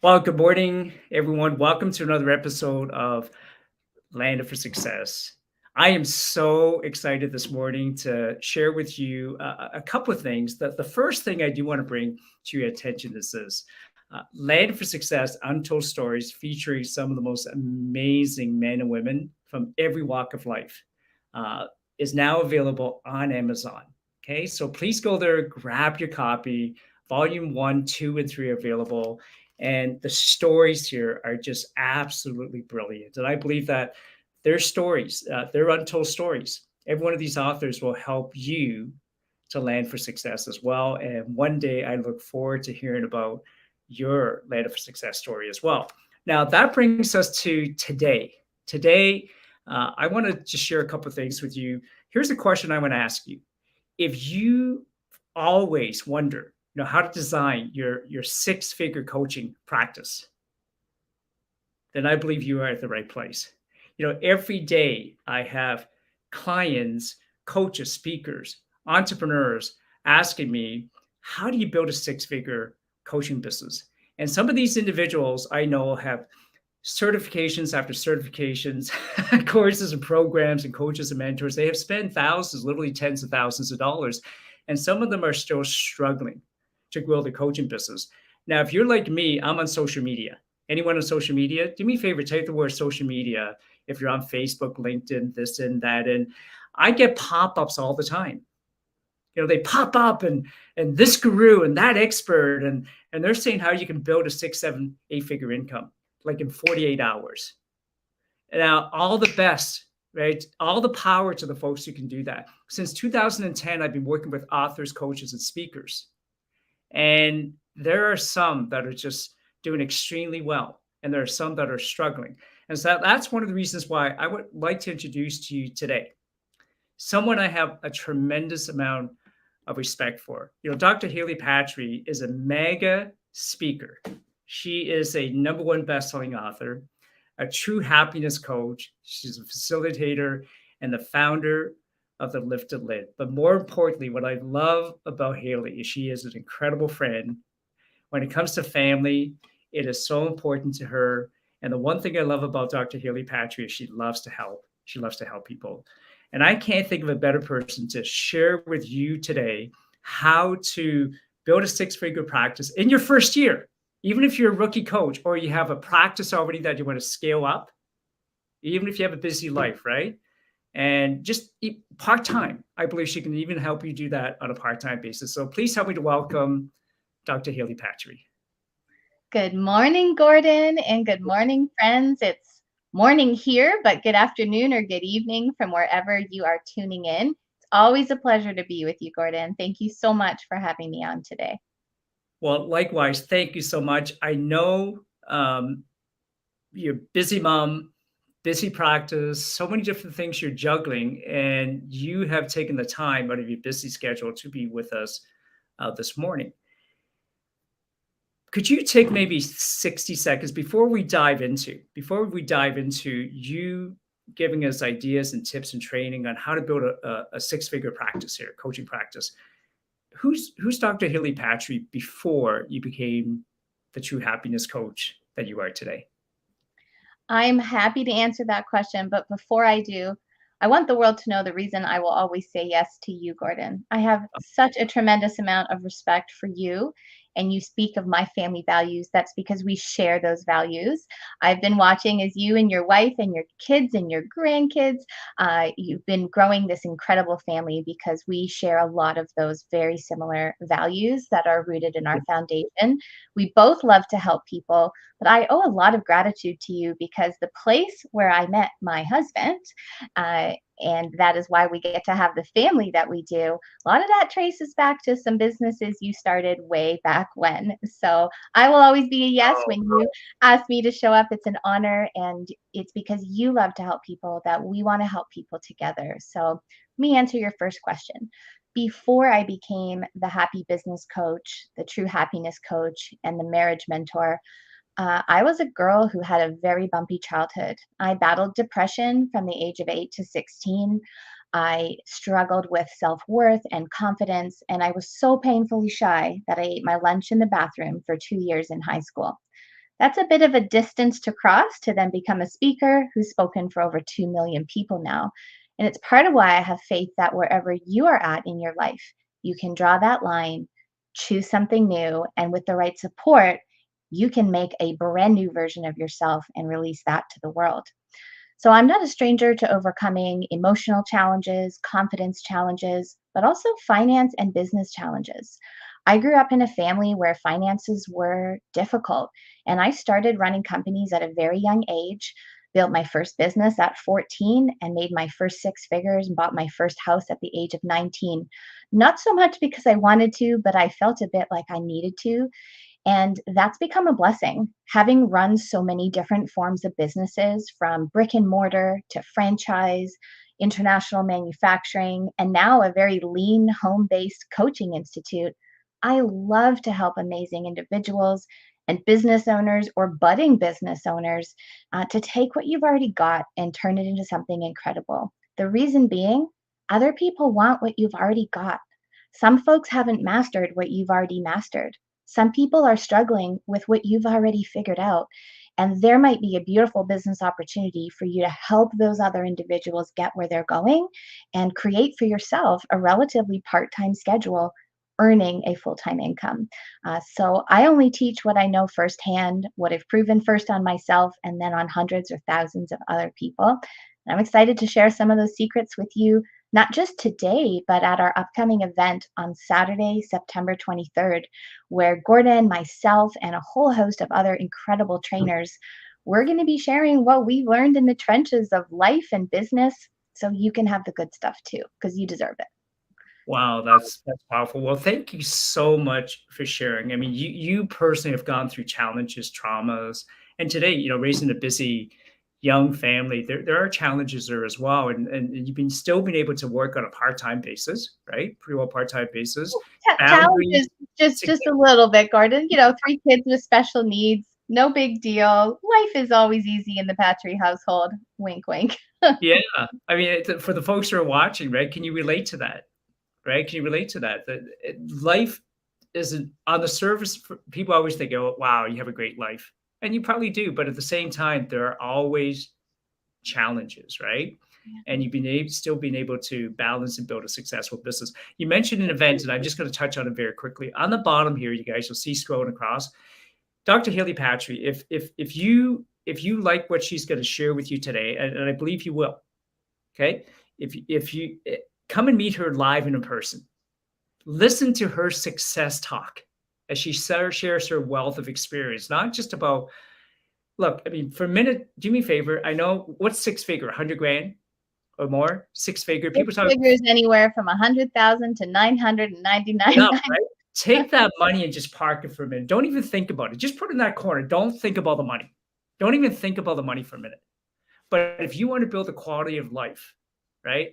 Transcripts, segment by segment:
Well, good morning, everyone. Welcome to another episode of Land for Success. I am so excited this morning to share with you a couple of things. The first thing I do want to bring to your attention is this Land for Success Untold Stories featuring some of the most amazing men and women from every walk of life is now available on Amazon. Okay, so please go there, grab your copy. Volume one, two, and three are available. And the stories here are just absolutely brilliant. And I believe that their stories, their untold stories, every one of these authors will help you to land for success as well. And one day I look forward to hearing about your land for success story as well. Now, that brings us to today. Today, I want to just share a couple of things with you. Here's a question I want to ask you. If you always wonder, how to design your six-figure coaching practice, then I believe you are at the right place. Every day I have clients, coaches, speakers, entrepreneurs asking me, how do you build a six-figure coaching business? And some of these individuals I know have certifications after certifications, courses and programs and coaches and mentors. They have spent thousands, literally tens of thousands of dollars. And some of them are still struggling to grow the coaching business. Now, if you're like me, I'm on social media. Anyone on social media, do me a favor, type the word social media. If you're on Facebook, LinkedIn, this and that. And I get pop-ups all the time. They pop up and this guru and that expert, and they're saying how you can build a 6, 7, 8-figure income like in 48 hours. Now, all the best, right? All the power to the folks who can do that. Since 2010, I've been working with authors, coaches, and speakers. And there are some that are just doing extremely well, and there are some that are struggling. And so that's one of the reasons why I would like to introduce to you today someone I have a tremendous amount of respect for. Dr. Hailey Patry is a mega speaker. She is a #1 best-selling author, a true happiness coach. She's a facilitator and the founder of the Lifted Lid. But more importantly, what I love about Hailey is she is an incredible friend. When it comes to family, it is so important to her. And the one thing I love about Dr. Hailey Patry is she loves to help. She loves to help people. And I can't think of a better person to share with you today how to build a six-figure practice in your first year. Even if you're a rookie coach or you have a practice already that you want to scale up, even if you have a busy life, right? And just part-time. I believe she can even help you do that on a part-time basis. So please help me to welcome Dr. Hailey Patry. Good morning, Gordon, and good morning, friends. It's morning here, but good afternoon or good evening from wherever you are tuning in. It's always a pleasure to be with you, Gordon. Thank you so much for having me on today. Well, likewise, thank you so much. I know you're busy mom, busy practice, so many different things you're juggling, and you have taken the time out of your busy schedule to be with us this morning. Could you take maybe 60 seconds before we dive into you giving us ideas and tips and training on how to build a six-figure practice here, coaching practice? Who's Dr. Hailey Patry before you became the true happiness coach that you are today? I'm happy to answer that question, but before I do, I want the world to know the reason I will always say yes to you, Gordon. I have such a tremendous amount of respect for you, and you speak of my family values. That's because we share those values. I've been watching as you and your wife and your kids and your grandkids, you've been growing this incredible family because we share a lot of those very similar values that are rooted in our foundation. We both love to help people, but I owe a lot of gratitude to you because the place where I met my husband, and that is why we get to have the family that we do. A lot of that traces back to some businesses you started way back when. So I will always be a yes when you ask me to show up. It's an honor, and it's because you love to help people that we want to help people together. So let me answer your first question. Before I became the happy business coach, the true happiness coach, and the marriage mentor, I was a girl who had a very bumpy childhood. I battled depression from the age of 8 to 16. I struggled with self-worth and confidence, and I was so painfully shy that I ate my lunch in the bathroom for 2 years in high school. That's a bit of a distance to cross to then become a speaker who's spoken for over 2 million people now. And it's part of why I have faith that wherever you are at in your life, you can draw that line, choose something new, and with the right support, you can make a brand new version of yourself and release that to the world. So I'm not a stranger to overcoming emotional challenges, confidence challenges, but also finance and business challenges. I grew up in a family where finances were difficult, and I started running companies at a very young age, built my first business at 14, and made my first six figures and bought my first house at the age of 19. Not so much because I wanted to, but I felt a bit like I needed to. And that's become a blessing. Having run so many different forms of businesses from brick and mortar to franchise, international manufacturing, and now a very lean home based coaching institute, I love to help amazing individuals and business owners or budding business owners to take what you've already got and turn it into something incredible. The reason being, other people want what you've already got. Some folks haven't mastered what you've already mastered. Some people are struggling with what you've already figured out. And there might be a beautiful business opportunity for you to help those other individuals get where they're going and create for yourself a relatively part time schedule, earning a full time income. So I only teach what I know firsthand, what I've proven first on myself, and then on hundreds or thousands of other people. And I'm excited to share some of those secrets with you, not just today, but at our upcoming event on Saturday, September 23rd, where Gordon, myself, and a whole host of other incredible trainers, we're going to be sharing what we've learned in the trenches of life and business so you can have the good stuff too, because you deserve it. Wow, that's powerful. Well, thank you so much for sharing. I mean, you personally have gone through challenges, traumas, and today, raising a busy young family, there are challenges there as well. And you've been still been able to work on a part-time basis, right? Pretty well part-time basis, boundaries. Challenges, just a little bit, Gordon. 3 kids with special needs, no big deal. Life is always easy in the Patry household. Wink, wink. Yeah. I mean, for the folks who are watching, right? Can you relate to that? Right? Can you relate to that? Life isn't on the surface. People always think, "Oh, wow, you have a great life," and you probably do. But at the same time, there are always challenges, right? And you've still been able to balance and build a successful business. You mentioned an event, and I'm just going to touch on it very quickly. On the bottom here, you guys will see scrolling across. Dr. Hailey Patry, if you like what she's going to share with you today, and I believe you will, okay? If you come and meet her live and in person, listen to her success talk as she shares her wealth of experience, not just about, look, I mean, for a minute, do me a favor. I know what's six figure, 100 grand or more, six figure. Six People talk figures anywhere from 100,000 to 999. enough, right? Take that money and just park it for a minute. Don't even think about it. Just put it in that corner. Don't think about the money. Don't even think about the money for a minute. But if you want to build a quality of life, right,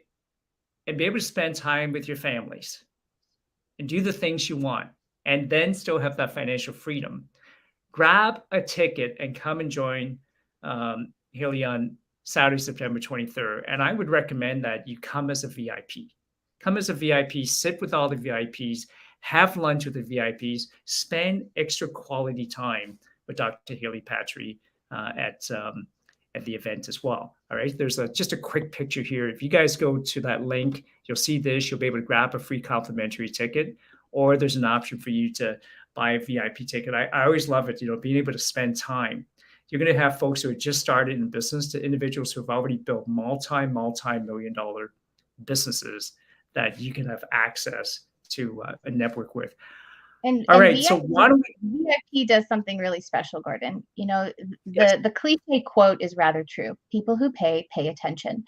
and be able to spend time with your families and do the things you want, and then still have that financial freedom, grab a ticket and come and join Hailey on Saturday, September 23rd. And I would recommend that you come as a VIP. Come as a VIP, sit with all the VIPs, have lunch with the VIPs, spend extra quality time with Dr. Hailey Patry at the event as well. All right. There's just a quick picture here. If you guys go to that link, you'll see this. You'll be able to grab a free complimentary ticket, or there's an option for you to buy a VIP ticket. I always love it, being able to spend time. You're going to have folks who are just started in business to individuals who have already built multi-million dollar businesses that you can have access to a network with. All And right. So why don't we? VIP does something really special, Gordon. The cliche quote is rather true. People who pay attention.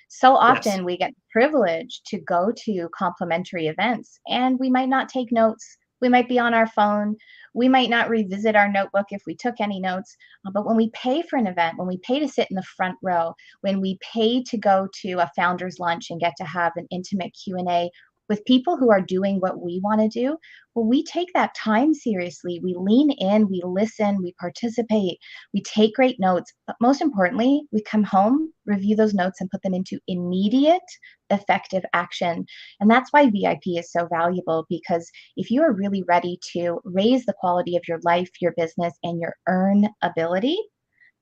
So Yes. often we get the privilege to go to complimentary events and we might not take notes. We might be on our phone. We might not revisit our notebook if we took any notes. But when we pay for an event, when we pay to sit in the front row, when we pay to go to a founder's lunch and get to have an intimate Q&A, With people who are doing what we want to do, well, we take that time seriously. We lean in, we listen, we participate, we take great notes. But most importantly, we come home, review those notes, and put them into immediate, effective action. And that's why VIP is so valuable, because if you are really ready to raise the quality of your life, your business, and your earn ability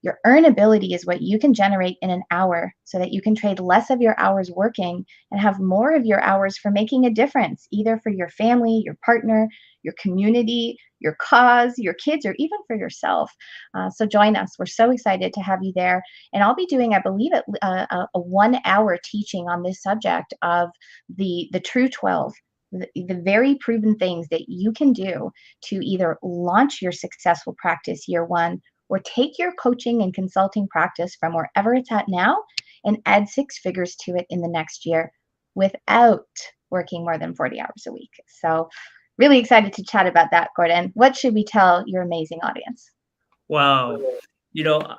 is what you can generate in an hour so that you can trade less of your hours working and have more of your hours for making a difference, either for your family, your partner, your community, your cause, your kids, or even for yourself. So join us. We're so excited to have you there. And I'll be doing, I believe, a 1 hour teaching on this subject of the True 12. The very proven things that you can do to either launch your successful practice year one, or take your coaching and consulting practice from wherever it's at now and add six figures to it in the next year without working more than 40 hours a week. So, really excited to chat about that, Gordon. What should we tell your amazing audience? Wow. You know,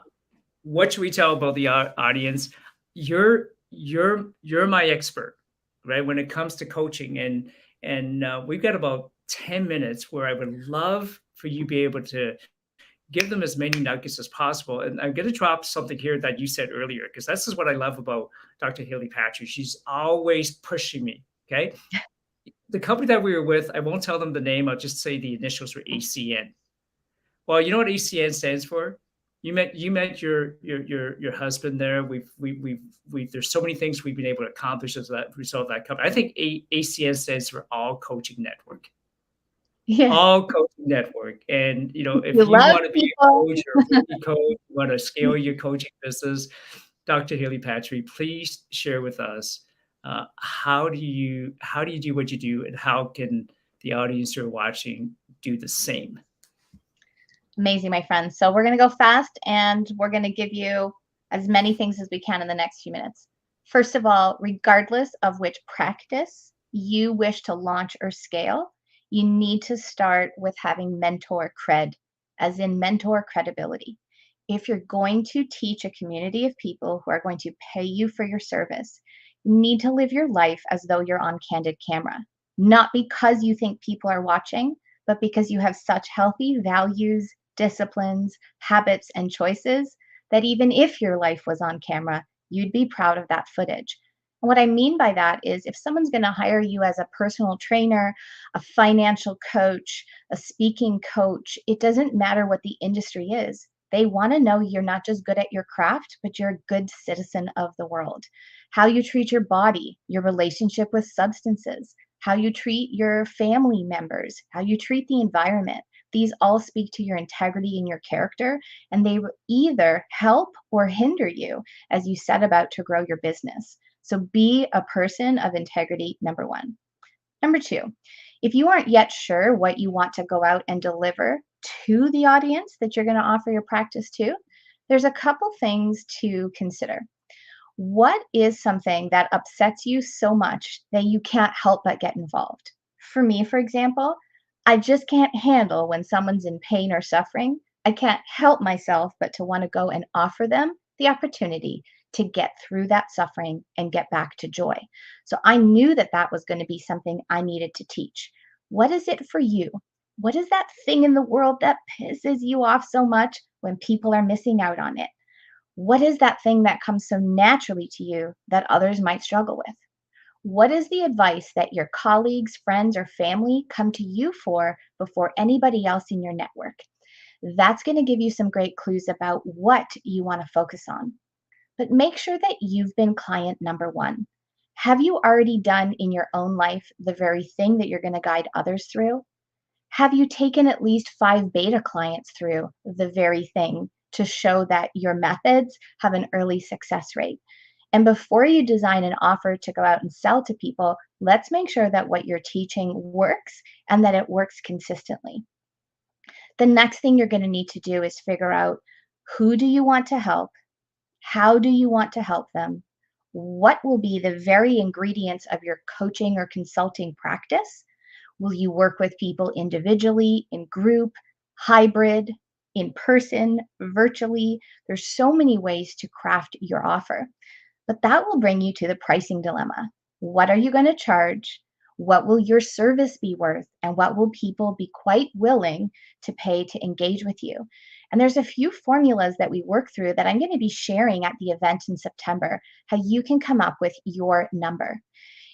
what should we tell about the audience? You're my expert, right? When it comes to coaching, and we've got about 10 minutes where I would love for you to be able to give them as many nuggets as possible. And I'm going to drop something here that you said earlier, because this is what I love about Dr. Hailey Patry. She's always pushing me. Okay. The company that we were with, I won't tell them the name. I'll just say the initials were ACN. Well, you know what ACN stands for? You met your husband there. We've there's so many things we've been able to accomplish as a result of that company. I think ACN stands for All Coaching Network. Yeah, All Coaching Network. And you if you love want to be a people. coach or a rookie coach, you want to scale your coaching business, Dr. Hailey Patry, please share with us, how do you do what you do, and how can the audience who are watching do the same? Amazing, my friends. So we're going to go fast and we're going to give you as many things as we can in the next few minutes. First of all, regardless of which practice you wish to launch or scale, you need to start with having mentor cred, as in mentor credibility. If you're going to teach a community of people who are going to pay you for your service, you need to live your life as though you're on candid camera, not because you think people are watching, but because you have such healthy values, disciplines, habits, and choices that even if your life was on camera, you'd be proud of that footage. And what I mean by that is, if someone's going to hire you as a personal trainer, a financial coach, a speaking coach, it doesn't matter what the industry is. They want to know you're not just good at your craft, but you're a good citizen of the world. How you treat your body, your relationship with substances, how you treat your family members, how you treat the environment. These all speak to your integrity and your character, and they will either help or hinder you as you set about to grow your business. So be a person of integrity, number one. Number two, if you aren't yet sure what you want to go out and deliver to the audience that you're going to offer your practice to, there's a couple things to consider. What is something that upsets you so much that you can't help but get involved? For me, for example, I just can't handle when someone's in pain or suffering. I can't help myself but to want to go and offer them the opportunity to get through that suffering and get back to joy. So I knew that that was going to be something I needed to teach. What is it for you? What is that thing in the world that pisses you off so much when people are missing out on it? What is that thing that comes so naturally to you that others might struggle with? What is the advice that your colleagues, friends, or family come to you for before anybody else in your network? That's going to give you some great clues about what you want to focus on. But make sure that you've been client number one. Have you already done in your own life the very thing that you're going to guide others through? Have you taken at least 5 beta clients through the very thing to show that your methods have an early success rate? And before you design an offer to go out and sell to people, let's make sure that what you're teaching works and that it works consistently. The next thing you're going to need to do is figure out, who do you want to help? How do you want to help them? What will be the very ingredients of your coaching or consulting practice? Will you work with people individually, in group, hybrid, in person, virtually? There's so many ways to craft your offer. But that will bring you to the pricing dilemma. What are you going to charge? What will your service be worth? And what will people be quite willing to pay to engage with you? And there's a few formulas that we work through that I'm going to be sharing at the event in September, how you can come up with your number.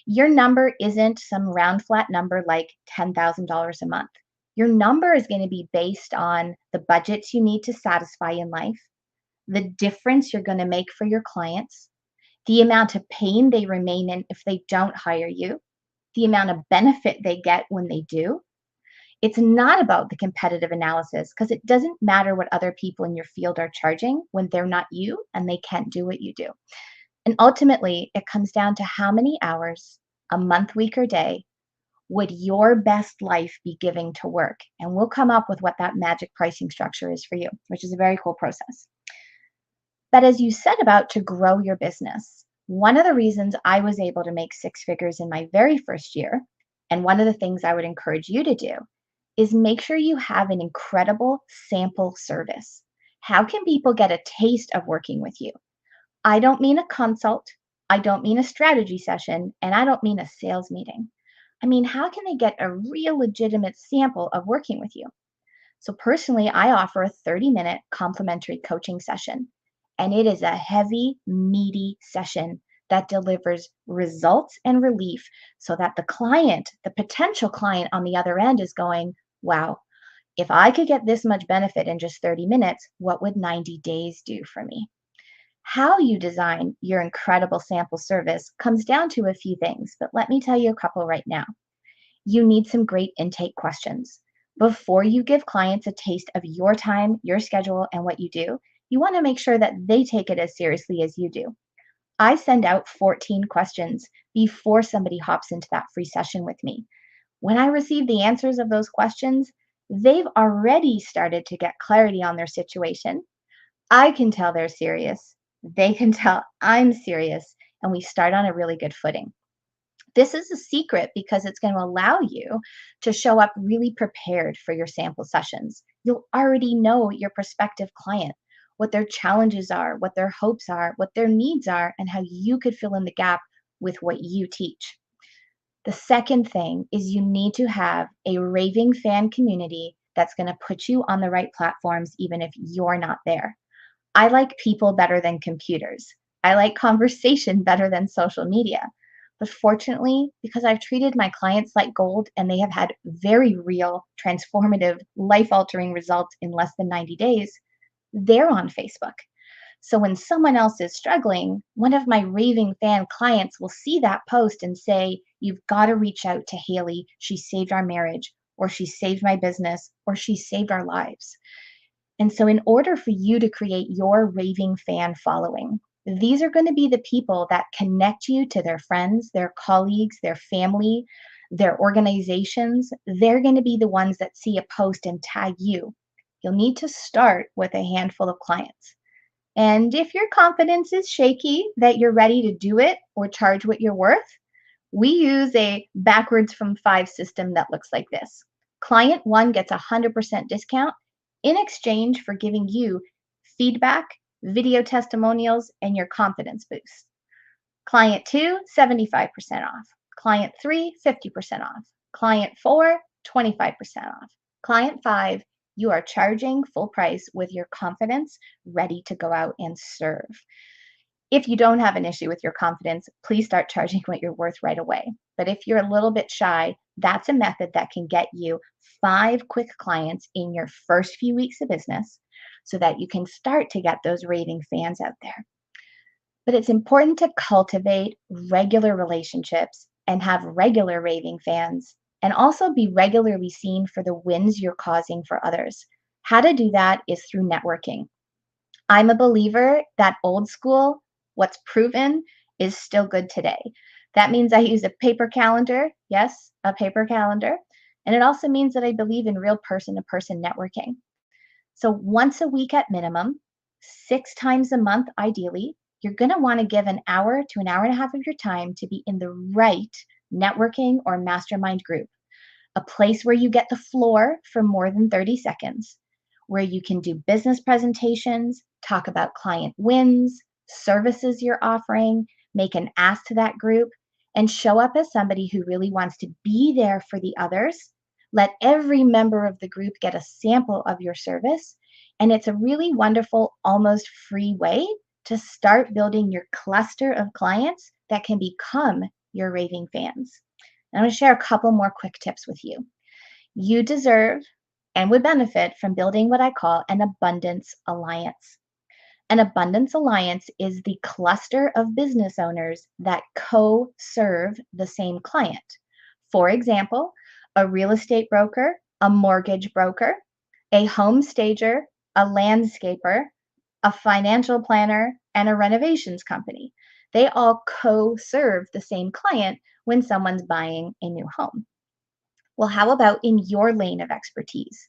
Your number isn't some round flat number like $10,000 a month. Your number is going to be based on the budgets you need to satisfy in life, the difference you're going to make for your clients, the amount of pain they remain in if they don't hire you, the amount of benefit they get when they do. It's not about the competitive analysis because it doesn't matter what other people in your field are charging when they're not you and they can't do what you do. And ultimately, it comes down to how many hours, a month, week, or day, would your best life be giving to work? And we'll come up with what that magic pricing structure is for you, which is a very cool process. But as you said about to grow your business, one of the reasons I was able to make six figures in my very first year, and one of the things I would encourage you to do, is make sure you have an incredible sample service. How can people get a taste of working with you? I don't mean a consult, I don't mean a strategy session, and I don't mean a sales meeting. I mean, how can they get a real legitimate sample of working with you? So, personally, I offer a 30-minute complimentary coaching session, and it is a heavy, meaty session that delivers results and relief so that the client, the potential client on the other end, is going, wow, if I could get this much benefit in just 30 minutes, what would 90 days do for me? How you design your incredible sample service comes down to a few things, but let me tell you a couple right now. You need some great intake questions. Before you give clients a taste of your time, your schedule, and what you do, you want to make sure that they take it as seriously as you do. I send out 14 questions before somebody hops into that free session with me. When I receive the answers of those questions, they've already started to get clarity on their situation. I can tell they're serious. They can tell I'm serious, and we start on a really good footing. This is a secret because it's going to allow you to show up really prepared for your sample sessions. You'll already know your prospective client, what their challenges are, what their hopes are, what their needs are, and how you could fill in the gap with what you teach. The second thing is you need to have a raving fan community that's going to put you on the right platforms, even if you're not there. I like people better than computers. I like conversation better than social media. But fortunately, because I've treated my clients like gold and they have had very real, transformative, life altering results in less than 90 days, they're on Facebook. So when someone else is struggling, one of my raving fan clients will see that post and say, you've got to reach out to Hailey. She saved our marriage, or she saved my business, or she saved our lives. And so, in order for you to create your raving fan following, these are going to be the people that connect you to their friends, their colleagues, their family, their organizations. They're going to be the ones that see a post and tag you. You'll need to start with a handful of clients. And if your confidence is shaky that you're ready to do it or charge what you're worth, we use a backwards from five system that looks like this. Client one gets a 100% discount in exchange for giving you feedback, video testimonials, and your confidence boost. Client two, 75% off. Client three, 50% off. Client four, 25% off. Client five, you are charging full price with your confidence ready to go out and serve. If you don't have an issue with your confidence, please start charging what you're worth right away. But if you're a little bit shy, that's a method that can get you 5 quick clients in your first few weeks of business so that you can start to get those raving fans out there. But it's important to cultivate regular relationships and have regular raving fans and also be regularly seen for the wins you're causing for others. How to do that is through networking. I'm a believer that old school, what's proven, is still good today. That means I use a paper calendar. Yes, a paper calendar. And it also means that I believe in real person to person networking. So once a week at minimum, 6 times a month ideally, you're going to want to give an hour to an hour and a half of your time to be in the right networking or mastermind group, a place where you get the floor for more than 30 seconds, where you can do business presentations, talk about client wins, services you're offering, make an ask to that group, and show up as somebody who really wants to be there for the others. Let every member of the group get a sample of your service. And it's a really wonderful, almost free way to start building your cluster of clients that can become your raving fans. I'm going to share a couple more quick tips with you. You deserve and would benefit from building what I call an abundance alliance. An abundance alliance is the cluster of business owners that co serve the same client. For example, a real estate broker, a mortgage broker, a home stager, a landscaper, a financial planner, and a renovations company. They all co serve the same client when someone's buying a new home. Well, how about in your lane of expertise?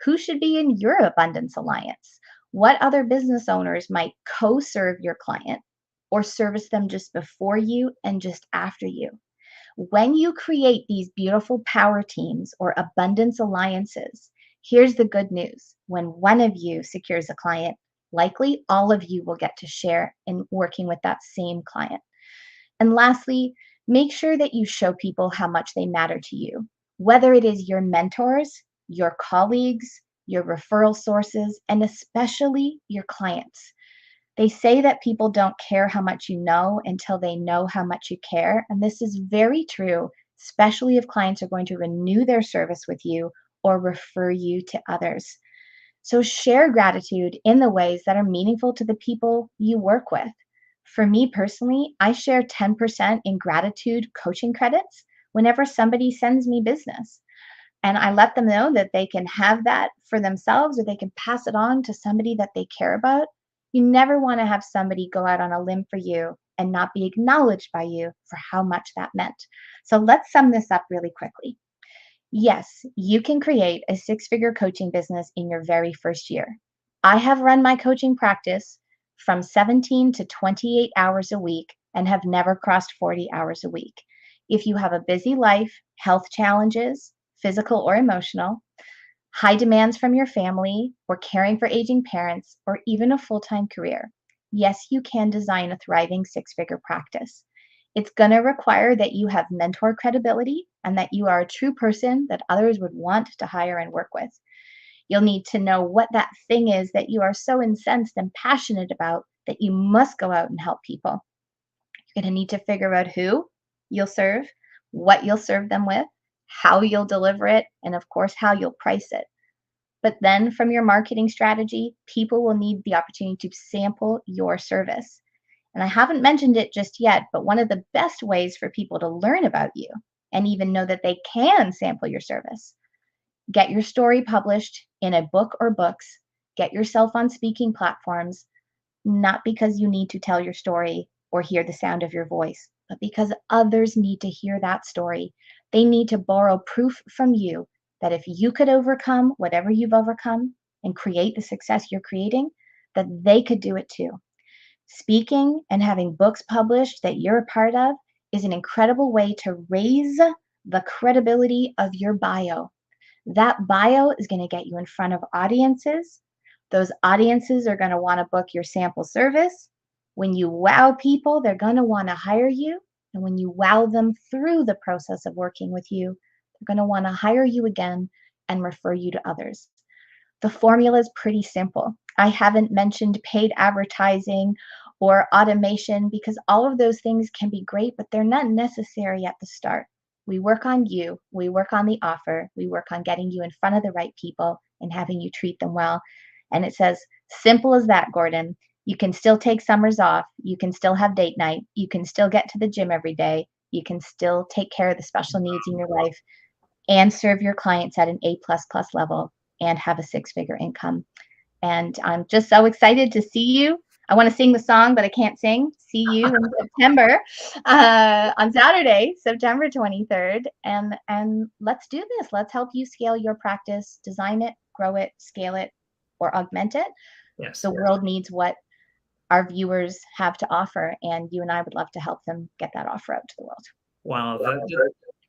Who should be in your abundance alliance? What other business owners might co serve your client or service them just before you and just after you? When you create these beautiful power teams or abundance alliances, here's the good news. When one of you secures a client, likely all of you will get to share in working with that same client. And lastly, make sure that you show people how much they matter to you, whether it is your mentors, your colleagues, your referral sources, and especially your clients. They say that people don't care how much you know until they know how much you care. And this is very true, especially if clients are going to renew their service with you or refer you to others. So share gratitude in the ways that are meaningful to the people you work with. For me personally, I share 10% in gratitude coaching credits whenever somebody sends me business. And I let them know that they can have that for themselves or they can pass it on to somebody that they care about. You never want to have somebody go out on a limb for you and not be acknowledged by you for how much that meant. So let's sum this up really quickly. Yes, you can create a six-figure coaching business in your very first year. I have run my coaching practice from 17 to 28 hours a week and have never crossed 40 hours a week. If you have a busy life, health challenges, physical or emotional, high demands from your family, or caring for aging parents, or even a full-time career, yes, you can design a thriving six-figure practice. It's going to require that you have mentor credibility and that you are a true person that others would want to hire and work with. You'll need to know what that thing is that you are so incensed and passionate about that you must go out and help people. You're going to need to figure out who you'll serve, what you'll serve them with, how you'll deliver it, and of course, how you'll price it. But then from your marketing strategy, people will need the opportunity to sample your service. And I haven't mentioned it just yet, but one of the best ways for people to learn about you and even know that they can sample your service, get your story published in a book or books, get yourself on speaking platforms, not because you need to tell your story or hear the sound of your voice, but because others need to hear that story. They need to borrow proof from you that if you could overcome whatever you've overcome and create the success you're creating, that they could do it too. Speaking and having books published that you're a part of is an incredible way to raise the credibility of your bio. That bio is going to get you in front of audiences. Those audiences are going to want to book your sample service. When you wow people, they're going to want to hire you. And when you wow them through the process of working with you, they're going to want to hire you again and refer you to others. The formula is pretty simple. I haven't mentioned paid advertising or automation because all of those things can be great, but they're not necessary at the start. We work on you, we work on the offer, we work on getting you in front of the right people and having you treat them well. And it says, simple as that, Gordon. You can still take summers off, you can still have date night, you can still get to the gym every day, you can still take care of the special needs in your life and serve your clients at an A++ level and have a six-figure income. And I'm just so excited to see you. I want to sing the song, but I can't sing. See you in September, on Saturday, September 23rd. And let's do this. Let's help you scale your practice, design it, grow it, scale it, or augment it. Yes. The world needs what our viewers have to offer, and you and I would love to help them get that offer out to the world. Wow,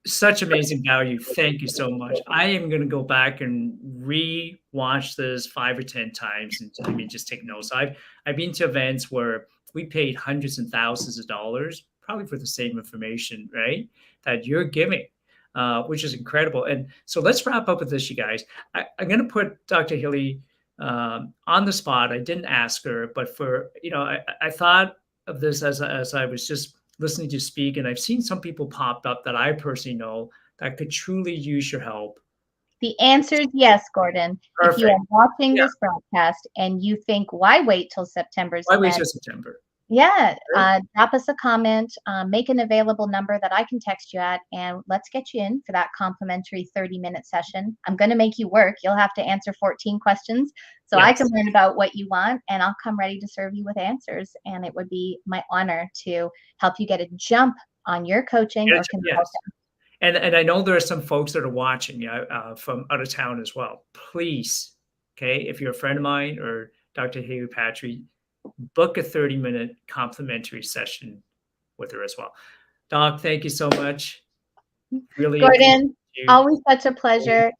such amazing value. Thank you so much. I am going to go back and re-watch this 5 or 10 times and I mean just take notes. I've been to events where we paid hundreds and thousands of dollars probably for the same information, right? That you're giving, which is incredible. And so let's wrap up with this, you guys. I'm going to put Dr. Hailey on the spot. I didn't ask her, but I thought of this as I was just listening to you speak, and I've seen some people popped up that I personally know that could truly use your help. The answer is yes, Gordon. If you Perfect. are watching Yeah. this broadcast and you think, why wait till September's Why wait event? till September? Yeah, Right? drop us a comment, make an available number that I can text you at, and let's get you in for that complimentary 30-minute session. I'm going to make you work. You'll have to answer 14 questions so I can Yes. learn about what you want, and I'll come ready to serve you with answers. And it would be my honor to help you get a jump on your coaching or Yes. consulting. And I know there are some folks that are watching from out of town as well. Please, okay, if you're a friend of mine or Dr. Hailey Patry, book a 30-minute complimentary session with her as well. Doc, thank you so much. Really appreciate Gordon, you. always such a pleasure.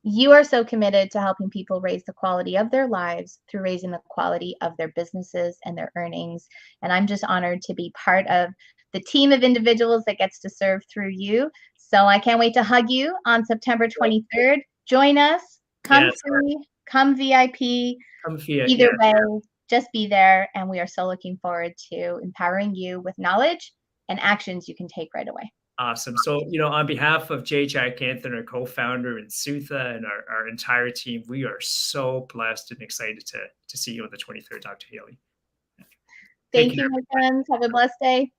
You are so committed to helping people raise the quality of their lives through raising the quality of their businesses and their earnings. And I'm just honored to be part of the team of individuals that gets to serve through you. So I can't wait to hug you on September 23rd. Join us. Come Yes, free, come VIP. come via, Either yeah. way, just be there. And we are so looking forward to empowering you with knowledge and actions you can take right away. Awesome. So, on behalf of Jay Jack Anthony, our co-founder, and Sutha, and our entire team, we are so blessed and excited to see you on the 23rd, Dr. Hailey. Take Thank care. you, my friends. Have a blessed day.